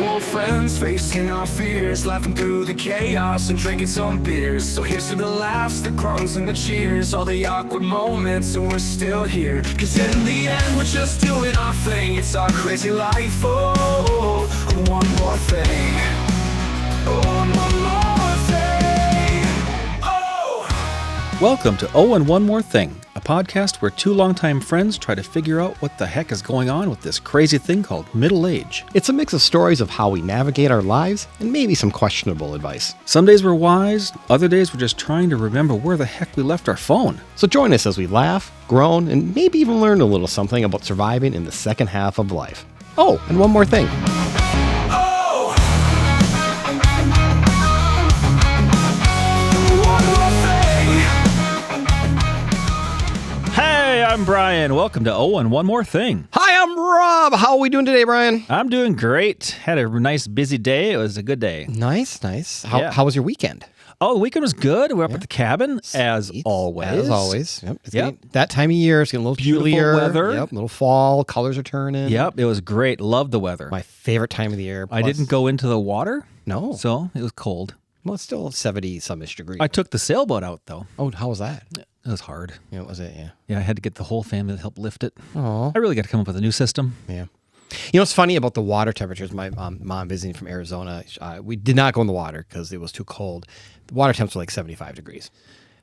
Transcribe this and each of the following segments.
old friends, facing our fears, laughing through the chaos and drinking some beers. So here's to the laughs, the crumbs and the cheers, all the awkward moments, and we're still here. Cause in the end we're just doing our thing. It's our crazy life, oh, one more thing. Oh, one more thing. Oh! Welcome to Oh and One More Thing, a podcast where two longtime friends try to figure out what the heck is going on with this crazy thing called middle age. It's a mix of stories of how we navigate our lives and maybe some questionable advice. Some days we're wise, other days we're just trying to remember where the heck we left our phone. So join us as we laugh, groan, and maybe even learn a little something about surviving in the second half of life. Oh, and one more thing. I'm Brian. Welcome to Oh and One More Thing. Hi, I'm Rob. How are we doing today, Brian? I'm doing great. Had a nice busy day. It was a good day. Nice. How was your weekend? Oh, the weekend was good. We were up at the cabin, as always. As always. Yep. It's getting, that time of year, it's getting a little Beautiful chillier. weather. Yep. Little fall. Colors are turning. Yep. It was great. Loved the weather. My favorite time of the year. I didn't go into the water. No. So it was cold. Well, it's still 70-some-ish degrees. I took the sailboat out, though. Oh, how was that? It was hard. Yeah, was it? Yeah. Yeah, I had to get the whole family to help lift it. Oh. I really got to come up with a new system. Yeah. You know what's funny about the water temperatures? My mom visiting from Arizona, we did not go in the water because it was too cold. The water temps were like 75 degrees.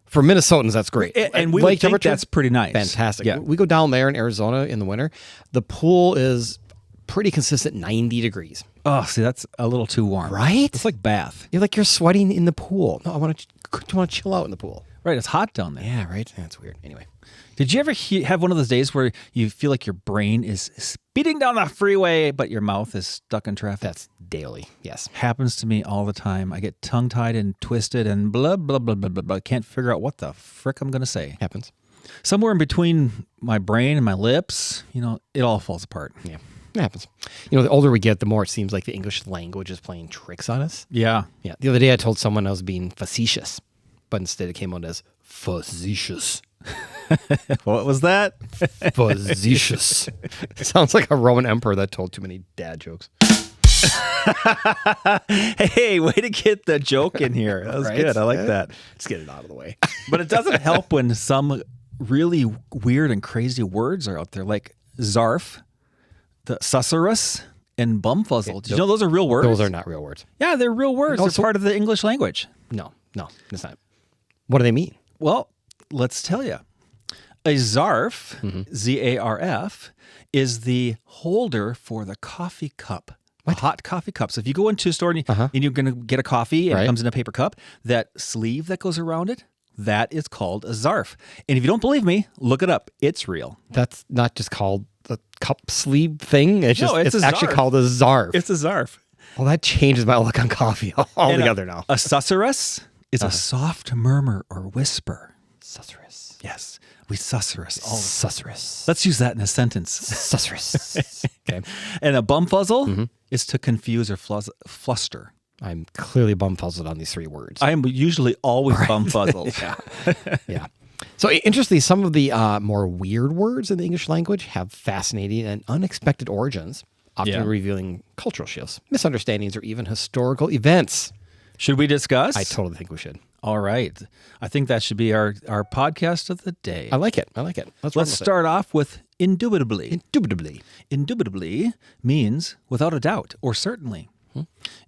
For Minnesotans, that's great. And we Lake would think temperature, that's pretty nice. fantastic. Yeah. We go down there in Arizona in the winter. The pool is pretty consistent 90 degrees. Oh, see, that's a little too warm. Right? It's like bath. You're sweating in the pool. No, I want to chill out in the pool. Right, it's hot down there. Yeah, right? That's weird. Anyway. Did you ever have one of those days where you feel like your brain is speeding down the freeway, but your mouth is stuck in traffic? That's daily, yes. Happens to me all the time. I get tongue-tied and twisted and blah, blah, blah, blah, blah, blah. I can't figure out what the frick I'm going to say. Happens. Somewhere in between my brain and my lips, it all falls apart. Yeah, it happens. The older we get, the more it seems like the English language is playing tricks on us. Yeah. Yeah. The other day I told someone I was being facetious, but instead it came out as facetious. What was that? Facetious. Sounds like a Roman emperor that told too many dad jokes. Hey, way to get the joke in here. That was Right? good. I like that. Let's get it out of the way. But it doesn't help when some really weird and crazy words are out there, like zarf, the susurrus, and bumfuzzle. Did you know those are real words? Those are not real words. Yeah, they're real words. No, They're part of the English language. No, it's not. What do they mean? Well, let's tell you. A zarf, Mm-hmm. Z-A-R-F, is the holder for the coffee cup. A hot coffee cup. So if you go into a store and you're going to get a coffee and it comes in a paper cup, that sleeve that goes around it, that is called a zarf. And if you don't believe me, look it up. It's real. That's not just called the cup sleeve thing. It's a actually zarf. called a zarf. It's a zarf. Well, that changes my look on coffee altogether now. A susurrus is a soft murmur or whisper. Susurrus. Yes, we susurrus all the time. Susurrus. Let's use that in a sentence. Susurrus. Okay. And a bumfuzzle is to confuse or fluster. I'm clearly bumfuzzled on these three words. I am usually always bumfuzzled. Yeah. So interestingly, some of the more weird words in the English language have fascinating and unexpected origins, often revealing cultural shifts, misunderstandings, or even historical events. Should we discuss? I totally think we should. All right. I think that should be our podcast of the day. I like it. Let's start off with indubitably. Indubitably. Indubitably means without a doubt or certainly.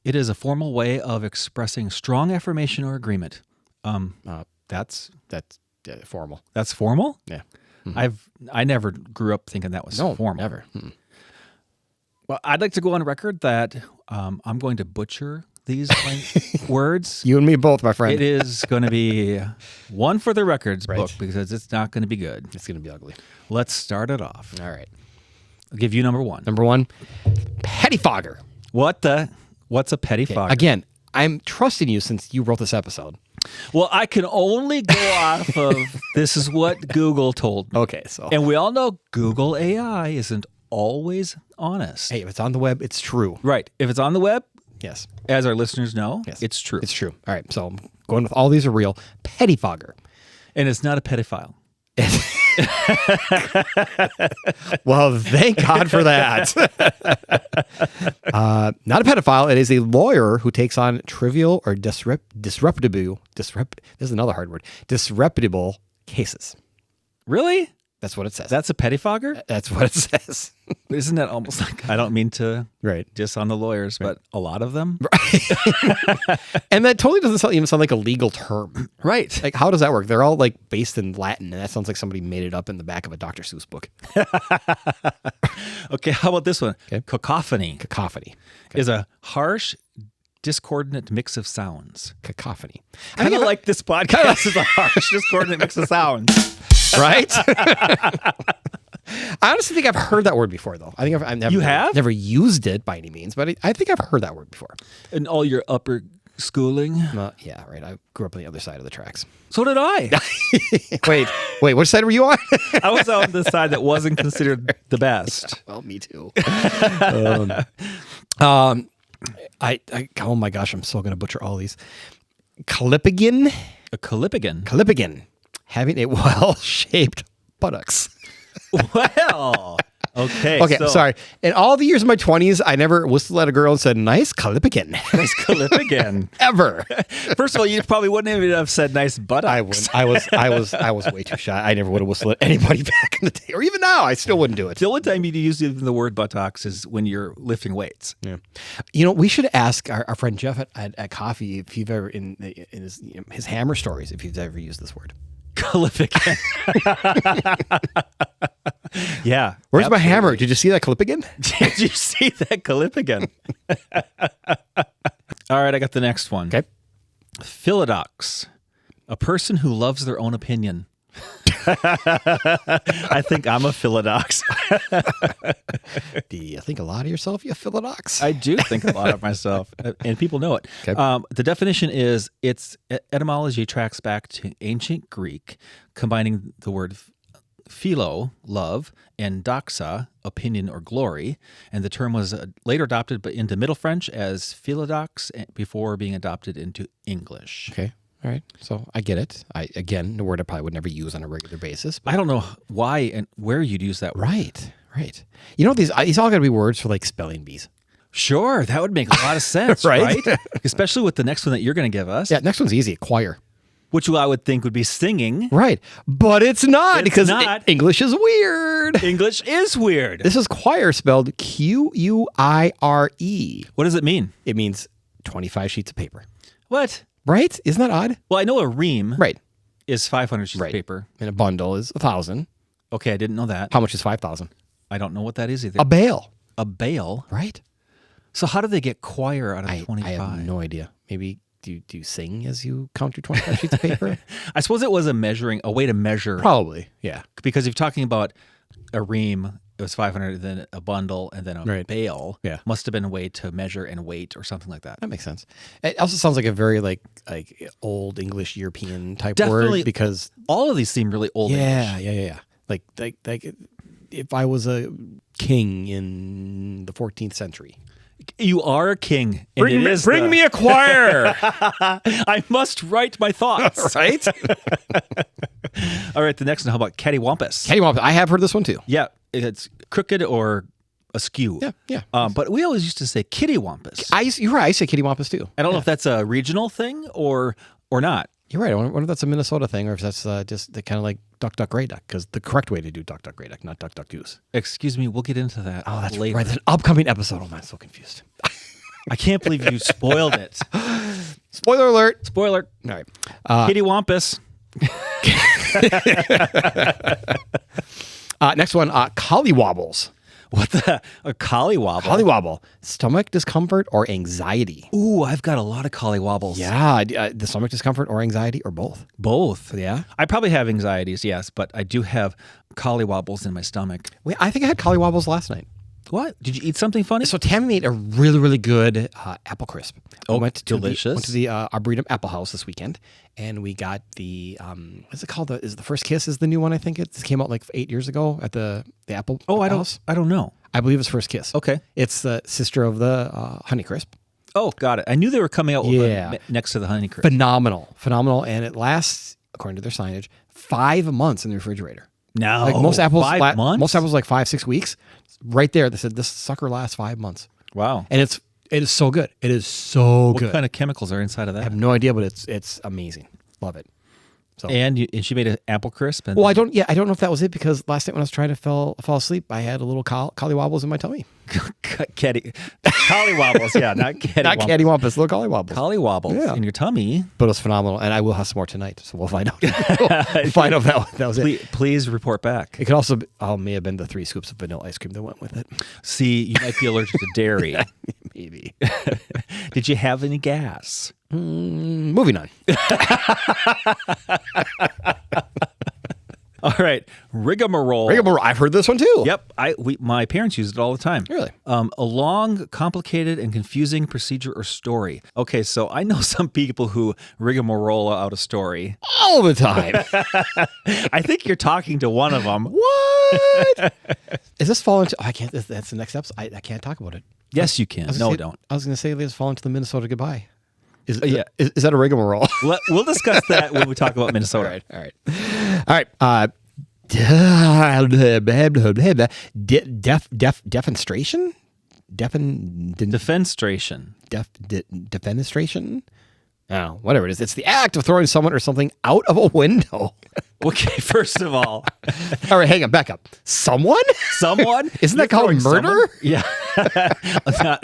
It is a formal way of expressing strong affirmation or agreement. That's formal. That's formal? Yeah. I never grew up thinking that was formal. Never. Well, I'd like to go on record that I'm going to butcher these words. You and me both, my friend. It is going to be one for the records book because it's not going to be good. It's going to be ugly. Let's start it off. All right. I'll give you number one. Number one, pettifogger. What's a pettifogger? Again, I'm trusting you since you wrote this episode. Well, I can only go off of this is what Google told me. Okay, so. And we all know Google AI isn't always honest. Hey, if it's on the web, it's true. Right. If it's on the web, Yes. as our listeners know, Yes. it's true. It's true. All right, so I'm going with all these are real. Pettifogger. And it's not a pedophile. Well, thank God for that. Not a pedophile. It is a lawyer who takes on trivial or disreputable cases. Really? That's what it says. That's a pettifogger? That's what it says. Isn't that almost like, I don't mean to diss on the lawyers, but a lot of them? And that totally doesn't even sound like a legal term. Right. Like, how does that work? They're all like based in Latin, and that sounds like somebody made it up in the back of a Dr. Seuss book. Okay, how about this one? Okay. Cacophony. Cacophony. Is a harsh, discordant mix of sounds. Cacophony. I kind of like this podcast is a harsh, discordant mix of sounds. Right? I honestly think I've heard that word before, though. I think I've never used it by any means, but I think I've heard that word before. In all your upper schooling? Yeah, right. I grew up on the other side of the tracks. So did I. Wait, which side were you on? I was on the side that wasn't considered the best. Well, me too. Oh my gosh, I'm so going to butcher all these. Callipygian? A callipygian? Callipygian. Having a well-shaped buttocks. Well, okay. So, sorry. In all the years of my 20s, I never whistled at a girl and said, "Nice callipygian." Nice callipygian. Ever. First of all, you probably wouldn't even have said "nice buttocks." I was way too shy. I never would have whistled at anybody back in the day, or even now. I still wouldn't do it. The only time you use even the word buttocks is when you're lifting weights. Yeah. You know, we should ask our friend Jeff at Coffee if you've ever in his hammer stories if you've ever used this word. Callipygian. Yeah. Where's my hammer? Did you see that Callipygian? Did you see that Callipygian? All right, I got the next one. Okay. Philodox. A person who loves their own opinion. I think I'm a philodox. Do you think a lot of yourself, you philodox? I do think a lot of myself, and people know it. Okay. The definition is its etymology tracks back to ancient Greek, combining the word philo, love, and doxa, opinion or glory, and the term was later adopted into Middle French as philodox before being adopted into English. Okay. All right. So I get it. Again, the word I probably would never use on a regular basis. I don't know why and where you'd use that word. Right. You know, these all got to be words for like spelling bees. Sure. That would make a lot of sense, right? Especially with the next one that you're going to give us. Yeah, next one's easy. Choir. Which I would think would be singing. Right. But it's not because English is weird. English is weird. This is choir spelled Quire. What does it mean? It means 25 sheets of paper. What? Right? Isn't that odd? Well, I know a ream is 500 sheets of Right. paper. And a bundle is 1,000. Okay, I didn't know that. How much is 5,000? I don't know what that is either. A bale. A bale? Right. So how do they get choir out of 25? I have no idea. Maybe do you sing as you count your 25 sheets of paper? I suppose it was a way to measure. Probably, yeah. Because if you're talking about a ream, it was 500, then a bundle, and then a bale. Yeah. Must have been a way to measure and weight or something like that. That makes sense. It also sounds like a very like old English European type Definitely, word because all of these seem really old English. Yeah. Like if I was a king in the 14th century. You are a king. Bring me a choir. I must write my thoughts. Right? All right, the next one. How about cattywampus? Cattywampus. I have heard this one too. Yeah, it's crooked or askew. Yeah. But we always used to say kittywampus. You're right. I say cattywampus too. I don't know if that's a regional thing or not. You're right. I wonder if that's a Minnesota thing or if that's just kind of like duck, duck, gray duck, because the correct way to do duck, duck, gray duck, not duck, duck, goose. Excuse me, we'll get into that. Oh, that's later. right. That's an upcoming episode. Oh, man, I'm so confused. I can't believe you spoiled it. Spoiler alert. Spoiler. All right. Kittywampus. Next one, collywobbles. What a collywobble? Collywobble. Stomach discomfort or anxiety. Ooh, I've got a lot of collywobbles. Yeah. The stomach discomfort or anxiety or both? Both. Yeah. I probably have anxieties, yes, but I do have collywobbles in my stomach. Wait, I think I had collywobbles last night. What? Did you eat something funny? So Tammy made a really, really good apple crisp. Oh, delicious. Went to the Arboretum Apple House this weekend, and we got the, what's it called? Is the First Kiss is the new one, I think. It came out like 8 years ago at the Apple House. I don't know. I believe it's First Kiss. Okay. It's the sister of the Honey Crisp. Oh, got it. I knew they were coming out with next to the Honey Crisp. Phenomenal. And it lasts, according to their signage, 5 months in the refrigerator. No, Like most apples, 5 months? most apples like 5-6 weeks. Right there, they said this sucker lasts 5 months, Wow. and it is so good. It is so What good. kind of chemicals are inside of I that? have no idea, but it's amazing. Love it. So. And she made an apple crisp. And Well, I don't know if that was it because last night when I was trying to fall asleep, I had a little collywobbles in my tummy. Collywobbles, yeah, not cattywampus. Not cattywampus, little collywobbles. Collywobbles in your tummy. But it was phenomenal, and I will have some more tonight, so we'll find out. We'll find out if that was it. Please report back. It could also may have been the 3 scoops of vanilla ice cream that went with it. See, you might be allergic to dairy. Maybe. Did you have any gas? Moving on. All right, rigmarole. Rigmarole. I've heard this one too. Yep, my parents use it all the time. Really? A long, complicated, and confusing procedure or story. Okay, so I know some people who rigmarole out a story. All the time. I think you're talking to one of them. What? Is this fall into? Oh, I can't. That's the next episode. I can't talk about it. Yes, you can. No, don't. I was going to say let's fall into the Minnesota goodbye. Is yeah. Is that a rigmarole? We'll discuss that when we talk about Minnesota. All right. Defenstration? Defenstration. Defenestration? Oh, whatever it is. It's the act of throwing someone or something out of a window. Okay, first of all. All right, hang on, back up. Someone? Someone? Isn't that called murder? Someone? Yeah. not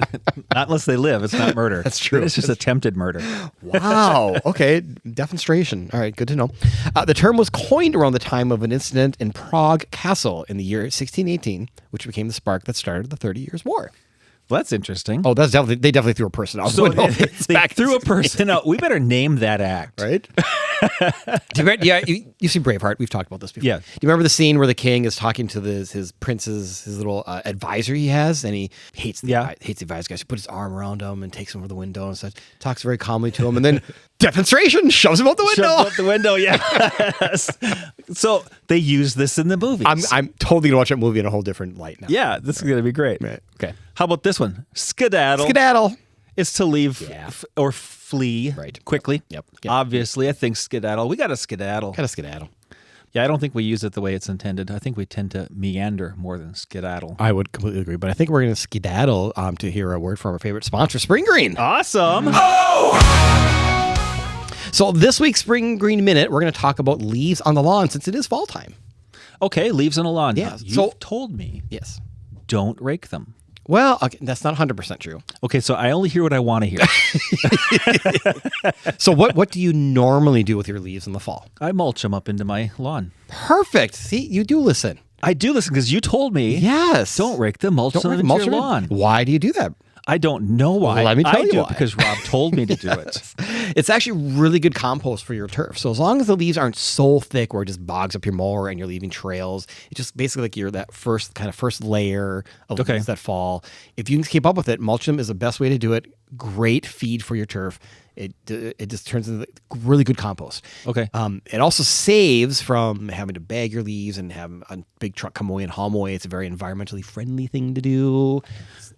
unless they live. It's not murder. That's true. It's just attempted murder. Wow. Okay. Defenstration. All right. Good to know. The term was coined around the time of an incident in Prague Castle in the year 1618, which became the spark that started the 30 Years' War. Well, that's interesting. Oh, they definitely threw a person out. So they threw a person out. We better name that act. Right? You've seen Braveheart. We've talked about this before. Yeah. Do you remember the scene where the king is talking to his prince's, his little advisor he has, and he hates the advisor guy. So he puts his arm around him and takes him over the window and says, talks very calmly to him, and then defenstration shoves him out the window. Shoves out the window, yes. So they use this in the movies. I'm totally going to watch that movie in a whole different light now. Yeah, this is going to be great. Right. Okay. How about this one? Skedaddle. Skedaddle. It's to leave or flee quickly. Yep. Obviously, I think skedaddle. We got to skedaddle. Got to skedaddle. Yeah, I don't think we use it the way it's intended. I think we tend to meander more than skedaddle. I would completely agree, but I think we're going to skedaddle to hear a word from our favorite sponsor, Spring Green. Awesome. So this week's Spring Green Minute, we're going to talk about leaves on the lawn since it is fall time. Okay, leaves on the lawn. Yeah. You've told me. Yes. Don't rake them. Well, okay, that's not 100% true. Okay, so I only hear what I want to hear. So what do you normally do with your leaves in the fall? I mulch them up into my lawn. Perfect. See, you do listen. I do listen because you told me. Yes. Don't rake them, mulch them into your lawn. Why do you do that? I don't know why. Let me tell you do why. it because Rob told me to do it. It's actually really good compost for your turf. So as long as the leaves aren't so thick where it just bogs up your mower and you're leaving trails, it's just basically like you're that first layer of leaves that fall. If you can keep up with it, mulch them is the best way to do it. Great feed for your turf. It just turns into really good compost. Okay. It also saves from having to bag your leaves and have a big truck come away and haul them away. It's a very environmentally friendly thing to do.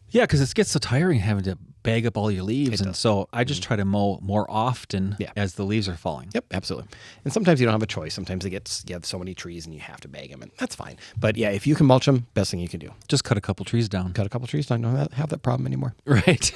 Yeah, because it gets so tiring having to bag up all your leaves. And so I just try to mow more often as the leaves are falling. Yep, absolutely. And sometimes you don't have a choice. Sometimes you have so many trees and you have to bag them, and that's fine. But yeah, if you can mulch them, best thing you can do. Just cut a couple trees down. Cut a couple trees down. Don't have that problem anymore. Right.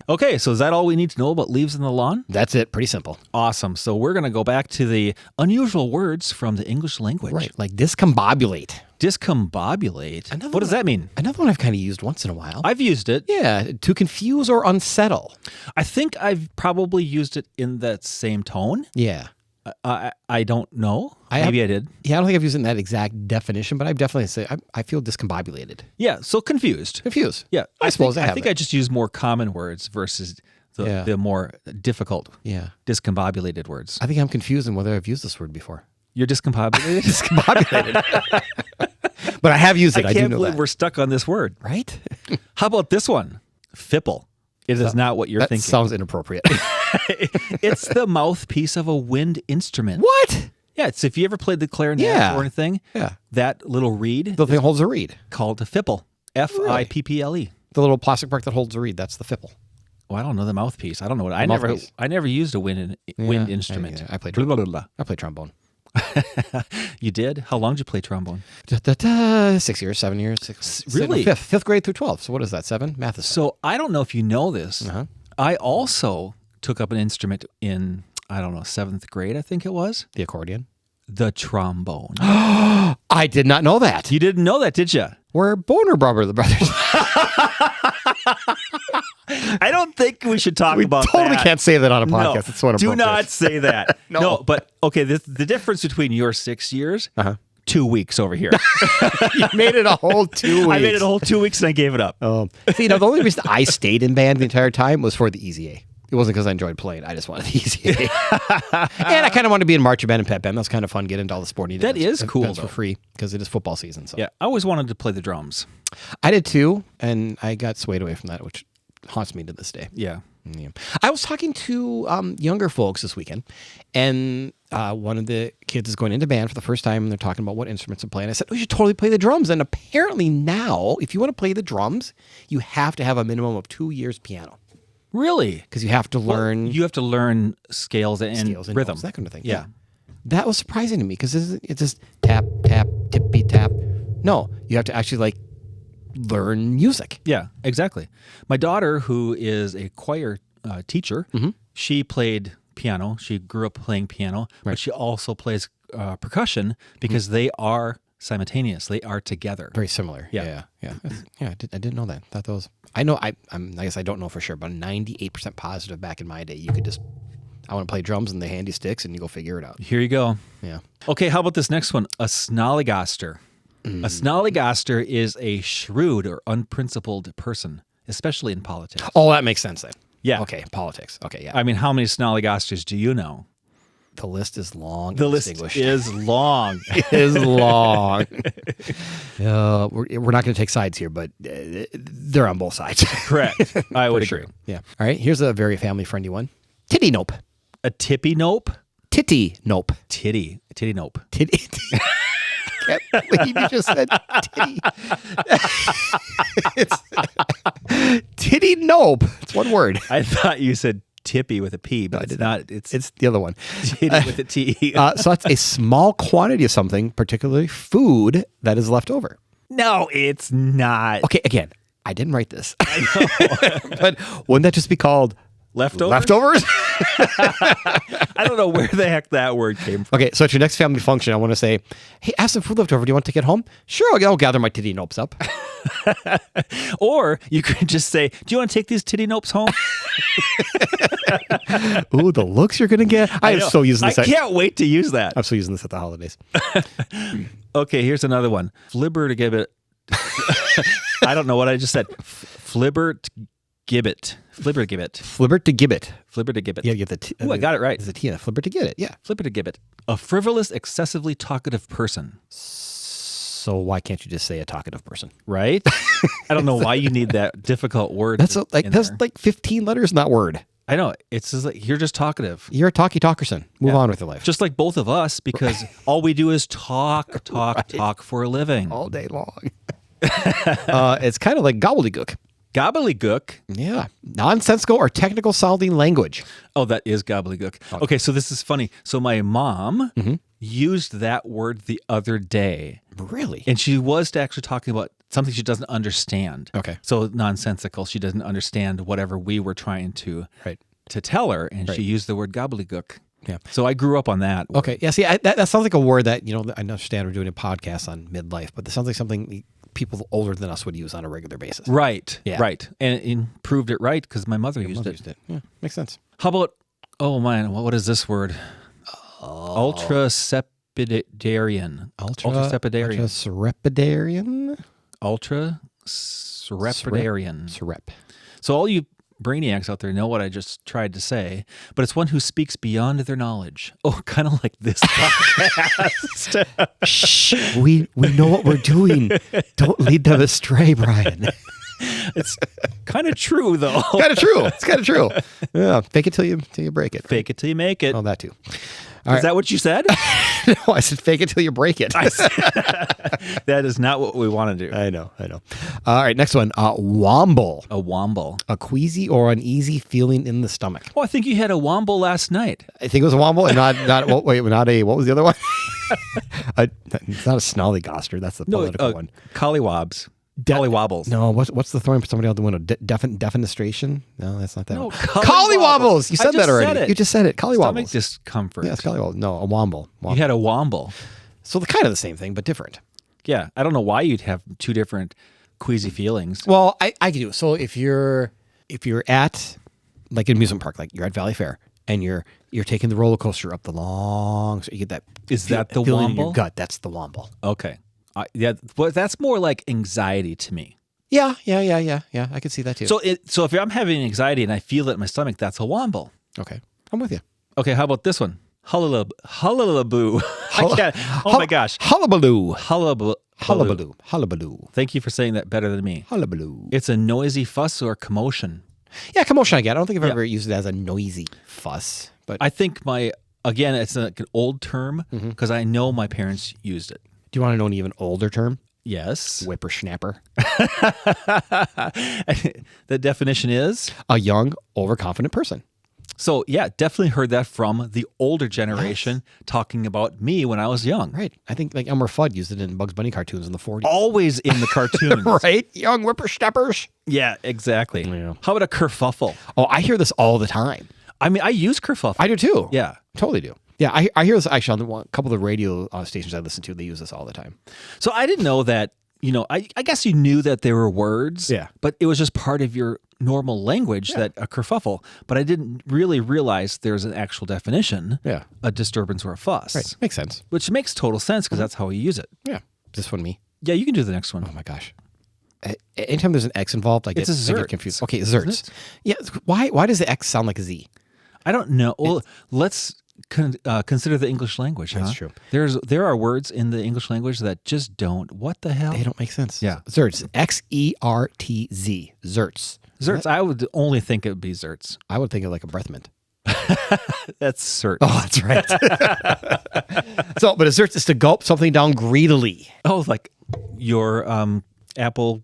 Okay, so is that all we need to know about leaves in the lawn? That's it. Pretty simple. Awesome. So we're going to go back to the unusual words from the English language. Right, like discombobulate. Discombobulate? What does that mean? Another one I've kind of used once in a while. I've used it. Yeah, to confuse or unsettle. I think I've probably used it in that same tone. Yeah. I don't know. Maybe I did. Yeah, I don't think I've used it in that exact definition, but I've definitely say I feel discombobulated. Yeah, so confused. Confused. Yeah, I suppose I think I just use more common words versus the more difficult, discombobulated words. I think I'm confused on whether I've used this word before. You're discombobulated? Discombobulated. But I have used it. I can't do know believe that. we're stuck on this word. Right? How about this one? Fipple. It is not what you're thinking. That sounds inappropriate. It's the mouthpiece of a wind instrument. What? Yeah, it's if you ever played the clarinet or anything, that little reed. The thing holds a reed. Called a fipple. F-I-P-P-L-E. The little plastic part that holds the reed, that's the fipple. Well, I don't know the mouthpiece. I don't know what I never used a wind instrument. I played blah, blah, blah. I played trombone. You did? How long did you play trombone? 6 years, 7 years. Really? Fifth grade through 12. So what is that, 7? Math is 7. So I don't know if you know this. I also took up an instrument in, I don't know, 7th grade, I think it was. The accordion? The trombone. I did not know that. You didn't know that, did you? We're Boner Brothers. I don't think we should talk about that. We totally can't say that on a podcast. No, It's what do not say that. No. But okay, the difference between your 6 years, 2 weeks over here. You made it a whole 2 weeks. I made it a whole 2 weeks and I gave it up. See, the only reason I stayed in band the entire time was for the Easy A. It wasn't because I enjoyed playing. I just wanted the Easy A. And I kind of wanted to be in marching band and pep band. That's kind of fun, get into all the sporting That events. is cool, events though. for free because it is football season. So Yeah, I always wanted to play the drums. I did too, and I got swayed away from that, which haunts me to this day. Yeah. Yeah. I was talking to younger folks this weekend, and one of the kids is going into band for the first time, and they're talking about what instruments to play. And I said, "We should totally play the drums." And apparently now, if you want to play the drums, you have to have a minimum of 2 years piano Really? because you have to learn You have to learn scales and rhythm. notes, that kind of thing. Yeah. That was surprising to me because it's just tap, tap, tippy, tap. No, you have to actually like learn music. Yeah, exactly. My daughter, who is a choir teacher, she played piano. She grew up playing piano, but she also plays percussion because they are simultaneous. They are together. Very similar. Yeah. Yeah. I didn't know that. Thought those. I know. I guess I don't know for sure, but 98% positive back in my day. You could just. I want to play drums and the handy sticks, and you go figure it out. Here you go. Yeah. Okay, how about this next one? A snollygoster. A snollygoster is a shrewd or unprincipled person, especially in politics. Oh, that makes sense then. Yeah. Okay. Politics. Okay. Yeah. I mean, how many snollygosters do you know? The list is long. The list is long. It is long. We're not going to take sides here, but they're on both sides. Correct. I would For agree. sure. Yeah. All right. Here's a very family-friendly one. Titty nope. A tippy nope? Titty nope. Titty nope. Titty. I can't believe you just said titty. It's titty nope. It's one word. I thought you said tippy with a P, but it's not. It's the other one. titty with a T. So that's a small quantity of something, particularly food, that is left over. No, it's not. Okay, again, I didn't write this. I know. But wouldn't that just be called Leftovers? leftovers? I don't know where the heck that word came from. Okay, so at your next family function, I want to say, hey, I have some food left over. Do you want to take it home? Sure, I'll gather my titty nopes up. Or you could just say, do you want to take these titty nopes home? Ooh, the looks you're going to get. I am know. so using this. I can't wait to use that. I'm so using this at the holidays. Okay, here's another one. Flibber to give it. I don't know what I just said. Flibber to gibbet. Flibber to gibbet. Flibber to gibbet. Flibber to gibbet. Yeah, you have the T. Ooh, I got it right. There's a T in it. Flibber to get it. Yeah. Flibber to gibbet. A frivolous, excessively talkative person. So why can't you just say a talkative person? Right? I don't know why you need that difficult word. That's like 15 letters in that word. I know. It's just like you're just talkative. You're a talkerson. Move on with your life. Just like both of us, because all we do is talk for a living. All day long. It's kind of like gobbledygook. Gobbledygook. Yeah. Nonsensical or technical sounding language. Oh, that is gobbledygook. Okay, so this is funny. So my mom used that word the other day. Really? And she was actually talking about something she doesn't understand. Okay. So nonsensical. She doesn't understand whatever we were trying to tell her. And she used the word gobbledygook. Yeah. So I grew up on that word. Okay. Yeah. See, that sounds like a word that, I understand we're doing a podcast on midlife, but it sounds like something people older than us would use on a regular basis. Right. Yeah. Right. And proved it right because my mother used it. Yeah. Makes sense. How about, oh man, what is this word? Ultrasepidarian. Ultrasepidarian. Ultrasepidarian. Serep. So all you brainiacs out there know what I just tried to say, but it's one who speaks beyond their knowledge. Oh, kind of like this podcast. Shh, we know what we're doing. Don't lead them astray, Brian. It's kind of true, though. It's kind of true. Yeah, fake it till you break it. Fake it till you make it. Oh, that too. Is that what you said? No, I said fake it till you break it. That is not what we want to do. I know. All right, next one. Womble. A womble. A queasy or uneasy feeling in the stomach. Oh, I think you had a womble last night. I think it was a womble and not what was the other one? It's not a snollygoster. That's the political one. Collywobs. Collywobbles. No, what's the throwing somebody out the window? Defenestration? No, that's not that one. Collywobbles. Collywobbles. You said that already. You just said it. Collywobbles. Stomach discomfort. Yes, collywobbles. No, a womble. You had a womble. So they're kind of the same thing, but different. Yeah, I don't know why you'd have two different queasy feelings. Well, I do. So if you're at like an amusement park, like you're at Valley Fair, and you're taking the roller coaster up the long, so you get that. Is that the feeling womble? in your gut? That's the womble. Okay. Yeah, but that's more like anxiety to me. Yeah. I could see that too. So if I'm having anxiety and I feel it in my stomach, that's a womble. Okay, I'm with you. Okay, how about this one? Hullabaloo. I can't. Oh my gosh. Hullabaloo. Hullabaloo. Thank you for saying that better than me. Hullabaloo. It's a noisy fuss or commotion. Yeah, commotion I get. I don't think I've ever used it as a noisy fuss. But I think it's an old term because I know my parents used it. Do you want to know an even older term? Yes. Whippersnapper. The definition is? A young, overconfident person. So, yeah, definitely heard that from the older generation talking about me when I was young. Right. I think like Elmer Fudd used it in Bugs Bunny cartoons in the 40s. Always in the cartoons. Right? Young whippersnappers. Yeah, exactly. Yeah. How about a kerfuffle? Oh, I hear this all the time. I mean, I use kerfuffle. I do too. Yeah. Totally do. Yeah, I hear this actually on a couple of the radio stations I listen to. They use this all the time. So I didn't know that, I guess you knew that there were words. Yeah. But it was just part of your normal language that a kerfuffle. But I didn't really realize there's an actual definition. Yeah. A disturbance or a fuss. Right. Makes sense. Which makes total sense because that's how we use it. Yeah. Is this one me? Yeah, you can do the next one. Oh my gosh. Anytime there's an X involved, I get confused. Okay, zerts. Yeah. Why does the X sound like a Z? I don't know. Well, let's consider the English language. That's true. There are words in the English language that just don't. What the hell? They don't make sense. Yeah. Zerts. Xertz. Zerts. Zerts. I would only think it would be zerts. I would think of like a breath mint. That's cert. Oh, that's right. But a zerts is to gulp something down greedily. Oh, like your apple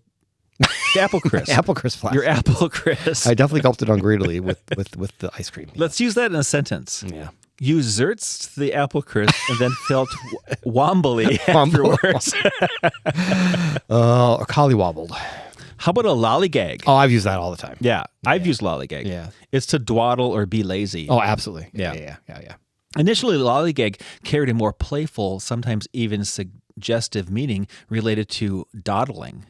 crisp. Apple crisp flask. Your apple crisp. I definitely gulped it on greedily with the ice cream. Let's use that in a sentence. Yeah. Use zerts to the apple crisp and then felt wombly afterwards. Or collywobbled. How about a lollygag? Oh, I've used that all the time. Yeah, I've used lollygag. Yeah. It's to dawdle or be lazy. Oh, absolutely. Yeah. Yeah. Initially, lollygag carried a more playful, sometimes even suggestive meaning related to dawdling,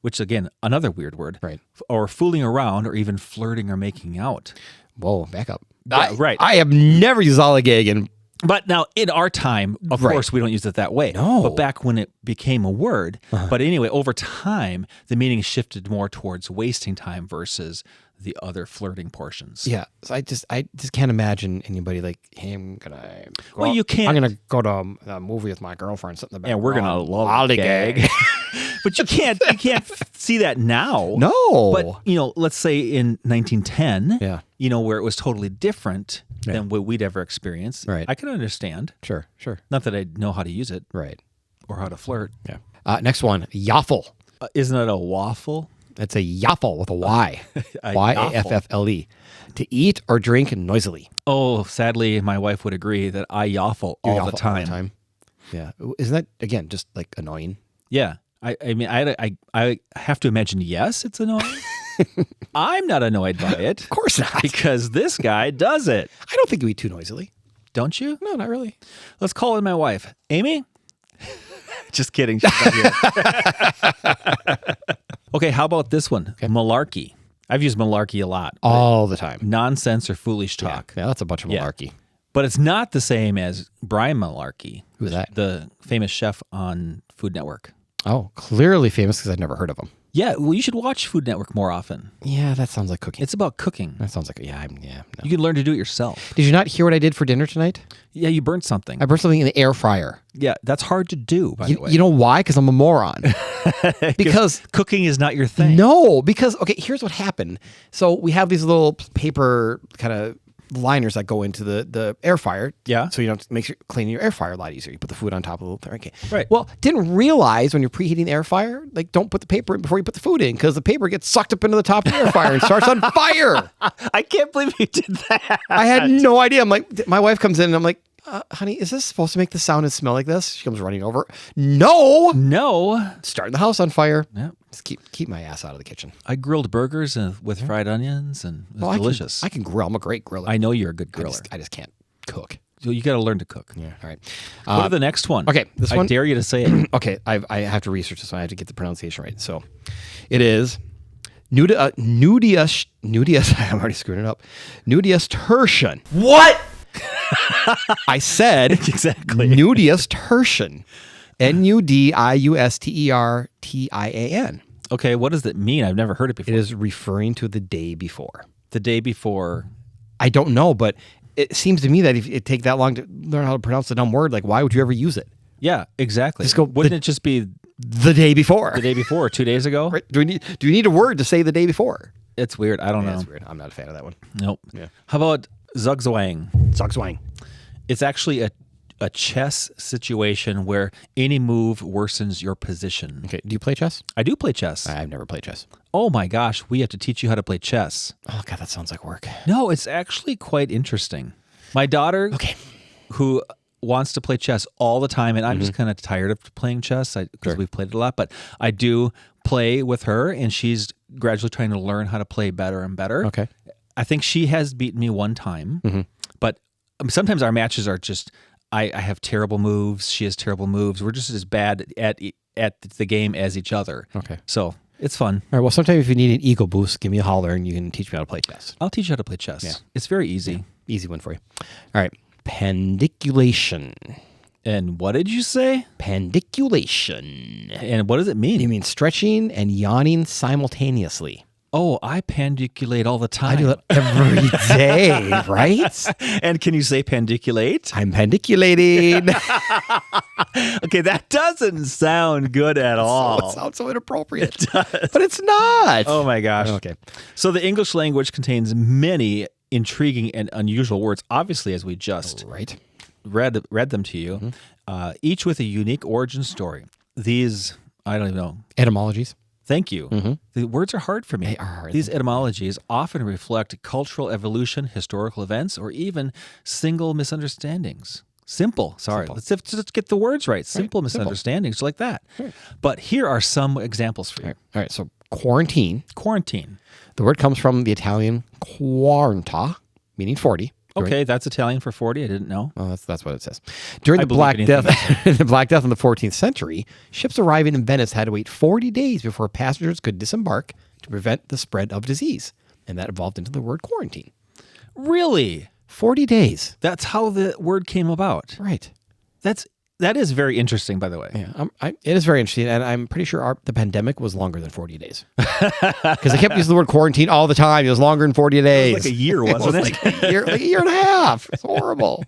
which, again, another weird word. Right. Or fooling around or even flirting or making out. Whoa, back up. Yeah, right. I have never used lollygag But now, in our time, of course, we don't use it that way. No. But back when it became a word. But anyway, over time, the meaning shifted more towards wasting time versus the other flirting portions. Yeah. So I just can't imagine anybody like, hey, I'm gonna go Well, you can't. I'm gonna go to a movie with my girlfriend, something about And we're gonna lollygag. But you can't see that now. No. But let's say in 1910, Yeah. Where it was totally different than what we'd ever experienced. Right. I can understand. Sure. Not that I know how to use it. Right. Or how to flirt. Yeah. Next one, yaffle. Isn't it a waffle? That's a yaffle with a Y. A Yaffle. To eat or drink noisily. Oh, sadly, my wife would agree that I yaffle all the time. Yeah. Isn't that, again, just like annoying? Yeah. I mean, I have to imagine, yes, it's annoying. I'm not annoyed by it. Of course not. Because this guy does it. I don't think we eat too noisily. Don't you? No, not really. Let's call in my wife. Amy? Just kidding. She's not here. Okay, how about this one? Okay. Malarkey. I've used malarkey a lot. All the time. Nonsense or foolish talk. Yeah, that's a bunch of malarkey. But it's not the same as Brian Malarkey. Who's that? The famous chef on Food Network. Oh, clearly famous because I've never heard of him. Yeah, well, you should watch Food Network more often. Yeah, that sounds like cooking. It's about cooking. That sounds like, no. You can learn to do it yourself. Did you not hear what I did for dinner tonight? Yeah, you burnt something. I burnt something in the air fryer. Yeah, that's hard to do, by the way. You know why? Because I'm a moron. Because cooking is not your thing. No, because, okay, here's what happened. So we have these little paper kind of liners that go into the air fryer. Yeah. So you don't make sure cleaning your air fryer a lot easier. You put the food on top of the okay. Right. Well, didn't realize when you're preheating the air fryer, like don't put the paper in before you put the food in because the paper gets sucked up into the top of the air fryer and starts on fire. I can't believe you did that. I had no idea. I'm like, my wife comes in and I'm like, honey, is this supposed to make the sound and smell like this? She comes running over. No. Starting the house on fire. Yeah. Just keep my ass out of the kitchen. I grilled burgers with fried onions, and it was delicious. I can grill. I'm a great griller. I know you're a good griller. I just can't cook. So you got to learn to cook. Yeah. All right. Go to the next one. Okay. This one. I dare you to say it. Okay. I have to research this one. I have to get the pronunciation right. So it is nudius. I'm already screwing it up. Nudius tertian. What? I said exactly. Nudius tertian. Nudiustertian. Okay, what does that mean? I've never heard it before. It is referring to the day before. The day before. I don't know, but it seems to me that if it take that long to learn how to pronounce a dumb word, like why would you ever use it? Yeah, exactly. Just go, Wouldn't it just be the day before? The day before, 2 days ago? Right? Do you need a word to say the day before? It's weird. I don't know. It's weird. I'm not a fan of that one. Nope. Yeah. How about zugzwang? Zugzwang. It's actually a chess situation where any move worsens your position. Okay. Do you play chess? I do play chess. I've never played chess. Oh my gosh, we have to teach you how to play chess. Oh God, that sounds like work. No, it's actually quite interesting. My daughter, who wants to play chess all the time, and I'm just kind of tired of playing chess because we've played it a lot, but I do play with her, and she's gradually trying to learn how to play better and better. Okay. I think she has beaten me one time, but sometimes our matches are just, I have terrible moves, she has terrible moves. We're just as bad at the game as each other. Okay. So it's fun. All right. Well, sometime if you need an ego boost, give me a holler and you can teach me how to play chess. I'll teach you how to play chess. Yeah. It's very easy. Yeah. Easy one for you. All right. Pendiculation. And what did you say? Pendiculation. And what does it mean? You mean stretching and yawning simultaneously. Oh, I pandiculate all the time. I do that every day, right? And can you say pandiculate? I'm pendiculating. Okay, that doesn't sound good at all. It sounds so inappropriate. It does. But it's not. Oh my gosh. Okay. So the English language contains many intriguing and unusual words, obviously, as we just read them to you, each with a unique origin story. These, I don't even know. Etymologies. Thank you. The words are hard for me. They are hard. These etymologies often reflect cultural evolution, historical events, or even single misunderstandings. Sorry. Let's get the words right. Simple misunderstandings like that. Right. But here are some examples for you. All right. So quarantine. Quarantine. The word comes from the Italian quaranta, meaning 40. Okay, that's Italian for 40. I didn't know. Oh, that's what it says. During the Black Death, in the 14th century, ships arriving in Venice had to wait 40 days before passengers could disembark to prevent the spread of disease, and that evolved into the word quarantine. Really? 40 days. That's how the word came about. Right. That is very interesting, by the way. Yeah, it is very interesting, and I'm pretty sure the pandemic was longer than 40 days. Because I kept using the word quarantine all the time. It was longer than 40 days. It was like a year, wasn't it? Like a year and a half. It's horrible.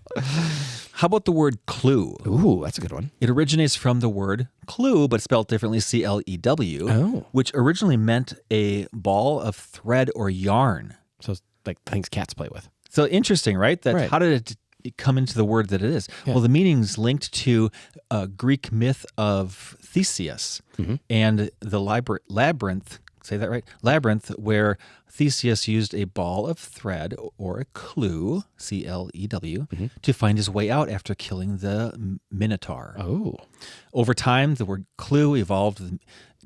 How about the word clue? Ooh, that's a good one. It originates from the word clue, but spelled differently, CLEW, which originally meant a ball of thread or yarn. So it's like things cats play with. So interesting, right? How did it come into the word that it is? Yeah. Well, the meaning's linked to a Greek myth of Theseus and the labyrinth. Say that right? Labyrinth, where Theseus used a ball of thread or a clue, CLEW, to find his way out after killing the Minotaur. Oh. Over time, the word clue evolved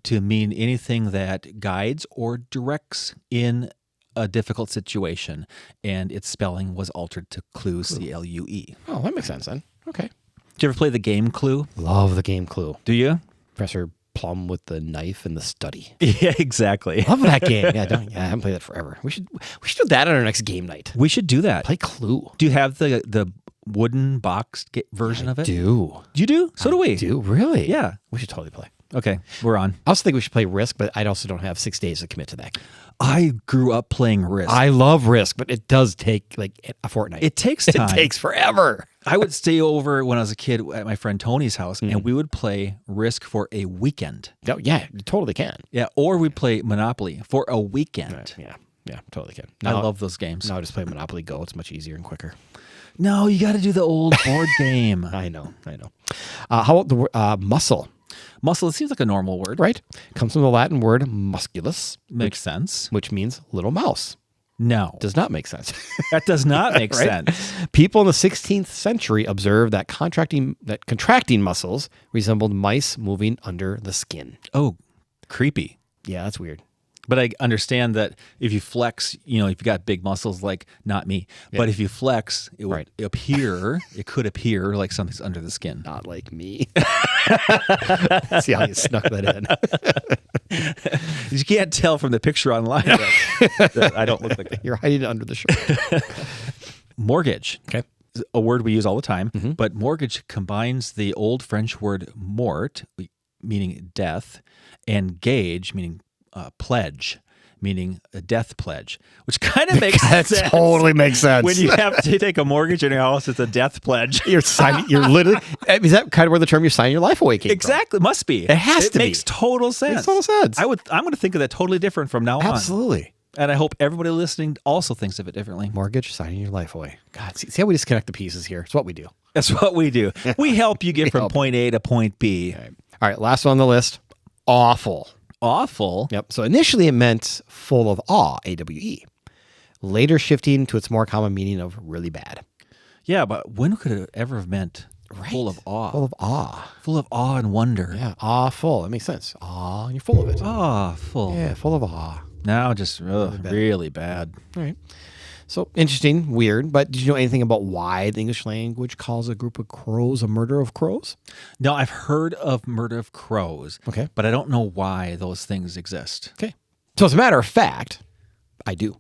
to mean anything that guides or directs in a difficult situation, and its spelling was altered to clue, CLUE. Oh, that makes sense then. Okay. Did you ever play the game Clue? Love the game Clue. Do you? Professor Plum with the knife and the study. Yeah, exactly. Love that game. Yeah, I haven't played that forever. We should do that on our next game night. We should do that. Play Clue. Do you have the wooden box version of it? Do. You do? So do we. Do? Really? Yeah. We should totally play. Okay, we're on. I also think we should play Risk, but I also don't have 6 days to commit to that. I grew up playing Risk. I love Risk, but it does take like a fortnight. It takes time. It takes forever. I would stay over when I was a kid at my friend Tony's house, and we would play Risk for a weekend. Oh, yeah, you totally can. Yeah, or we'd play Monopoly for a weekend. Yeah. Yeah, totally can. I love those games. Now I just play Monopoly Go. It's much easier and quicker. No, you got to do the old board game. I know. How about the word muscle? Muscle, it seems like a normal word. Right. Comes from the Latin word musculus. Makes sense. Which means little mouse. No. Does not make sense. That does not make Right? sense. People in the 16th century observed that contracting muscles resembled mice moving under the skin. Oh, creepy. Yeah, that's weird. But I understand that if you flex, if you got big muscles, like not me, but if you flex, it would appear, it could appear like something's under the skin. Not like me. See how you snuck that in. You can't tell from the picture online that I don't look like that. You're hiding it under the shirt. Mortgage. Okay. A word we use all the time, but mortgage combines the old French word mort, meaning death, and gage, meaning pledge, meaning a death pledge, which kind of makes sense. That totally makes sense. When you have to take a mortgage in your house, it's a death pledge. You're literally, is that kind of where the term you're signing your life away came Exactly. from? Must be. It has to be. It makes total sense. Makes total sense. I'm going to think of that totally different from now on. Absolutely. And I hope everybody listening also thinks of it differently. Mortgage, signing your life away. God, see how we just connect the pieces here. It's what we do. That's what we do. We help you get from point A to point B. All right, last one on the list. Awful. Awful. Yep. So initially it meant full of awe, A-W-E. Later shifting to its more common meaning of really bad. Yeah, but when could it ever have meant full of awe? Full of awe. Full of awe and wonder. Yeah, awful. That makes sense. Awe, and you're full of it. Ah, full. Yeah, full of awe. Now just really bad. All right. So interesting, weird, but did you know anything about why the English language calls a group of crows a murder of crows? No, I've heard of murder of crows. Okay. But I don't know why those things exist. Okay. So as a matter of fact, I do.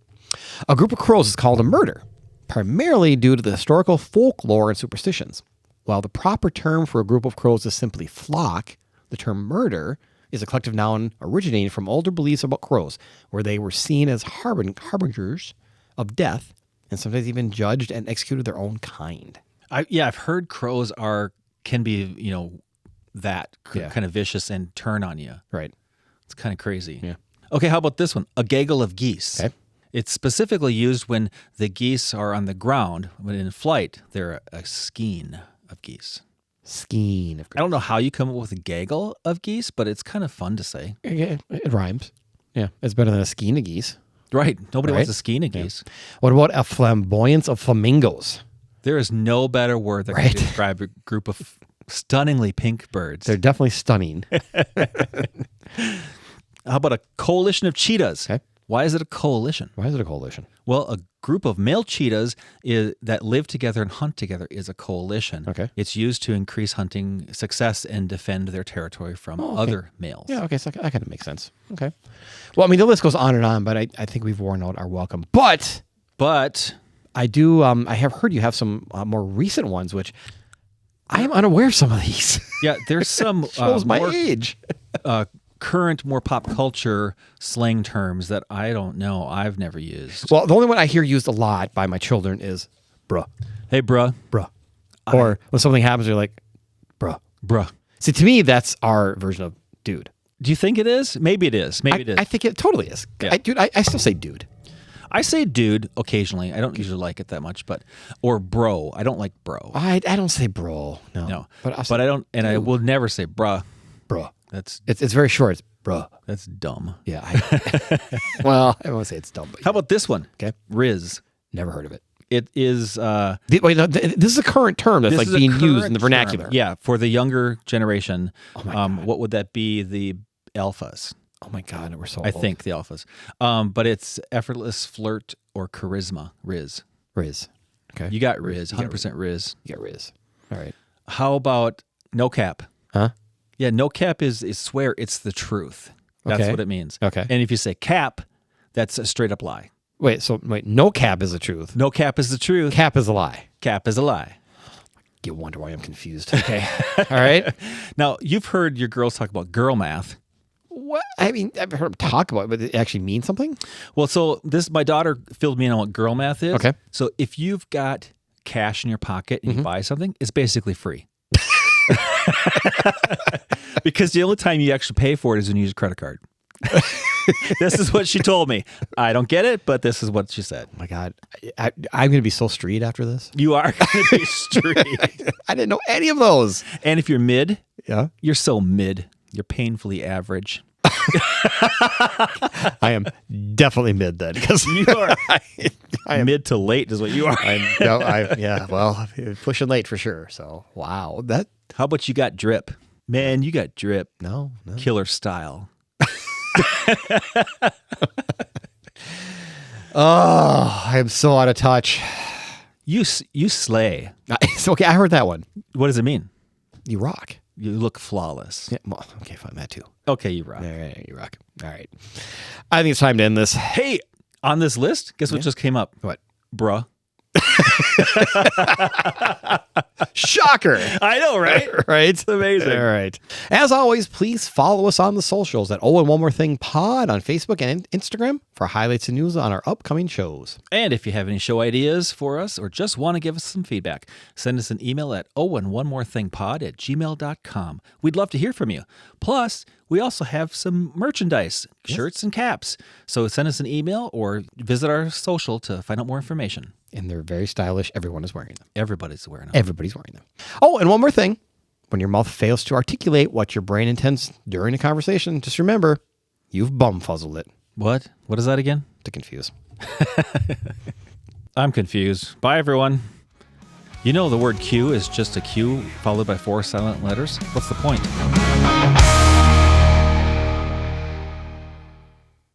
A group of crows is called a murder, primarily due to the historical folklore and superstitions. While the proper term for a group of crows is simply flock, the term murder is a collective noun originating from older beliefs about crows, where they were seen as harbingers of death and sometimes even judged and executed their own kind. I've heard crows can be, kind of vicious and turn on you. Right. It's kind of crazy. Yeah. Okay, how about this one? A gaggle of geese. Okay. It's specifically used when the geese are on the ground. When in flight, they're a skein of geese. Skein of I don't know how you come up with a gaggle of geese, but it's kind of fun to say. Yeah, it rhymes. Yeah, it's better than a skein of geese. Right. Nobody wants a skein of geese. What about a flamboyance of flamingos? There is no better word that can describe a group of stunningly pink birds. They're definitely stunning. How about a coalition of cheetahs? Okay. Why is it a coalition? Why is it a coalition? Well, a group of male cheetahs that live together and hunt together is a coalition. Okay. It's used to increase hunting success and defend their territory from other males. Yeah, okay, so that kind of makes sense. Okay. Well, I mean, the list goes on and on, but I think we've worn out our welcome. But I do, I have heard you have some more recent ones, which I am unaware of some of these. Yeah, there's some shows my age. Current, more pop culture slang terms that I don't know. I've never used. Well, the only one I hear used a lot by my children is bruh. Hey, bruh. Bruh. Or when something happens, they're like, bruh. Bruh. See, to me, that's our version of dude. Do you think it is? Maybe it is. Maybe it is. I think it totally is. Yeah. I still say dude. I say dude occasionally. I don't usually like it that much, or bro. I don't like bro. I don't say bro. No. But I don't, and I will never say bruh. Bruh. It's very short. It's bruh. That's dumb. Yeah. Well, I won't say it's dumb. But How about this one? Okay. Riz. Never heard of it. It is. Wait, no, this is a current term that's like being used in the vernacular. Term. Yeah, for the younger generation. Oh my God. What would that be? The alphas. Oh my God, we're so I old. think the alphas. But it's effortless flirt or charisma. Riz. Riz. Okay. You got Riz. 100% Riz. You got Riz. All right. How about no cap? Huh? Yeah, no cap is swear it's the truth. That's Okay. what it means. Okay. And if you say cap, that's a straight up lie. Wait, no cap is the truth. No cap is the truth. Cap is a lie. Cap is a lie. You wonder why I'm confused. Okay. All right. Now, you've heard your girls talk about girl math. What? I mean, I've heard them talk about it, but it actually means something? Well, so my daughter filled me in on what girl math is. Okay. So if you've got cash in your pocket and you buy something, it's basically free. Because the only time you actually pay for it is when you use a credit card. This is what she told me. I don't get it, but this is what she said. Oh my God. I'm going to be so street after this. You are going to be street. I didn't know any of those. And if you're mid, Yeah. you're so mid. You're painfully average. I am definitely mid then because You are I am mid to late is what you are. well, pushing late for sure. So, wow. How about you got drip? Man, you got drip. No. Killer style. Oh, I am so out of touch. You slay. It's okay. I heard that one. What does it mean? You rock. You look flawless. Yeah, well, okay, fine. That too. Okay, you rock. All right, you rock. All right. I think it's time to end this. Hey, on this list, guess what just came up? What? Bruh. Shocker. I know, right? Right? It's amazing. All right. As always, please follow us on the socials at Oh and One More Thing Pod on Facebook and Instagram for highlights and news on our upcoming shows. And if you have any show ideas for us or just want to give us some feedback, send us an email at ohandonemorethingpod@gmail.com. We'd love to hear from you. Plus, we also have some merchandise, shirts and caps. So send us an email or visit our social to find out more information. And they're very stylish. Everyone is wearing them. Everybody's wearing them. Everybody's wearing them. Oh, and one more thing. When your mouth fails to articulate what your brain intends during a conversation, just remember, you've bumfuzzled it. What? What is that again? To confuse. I'm confused. Bye, everyone. You know the word Q is just a Q followed by 4 silent letters? What's the point?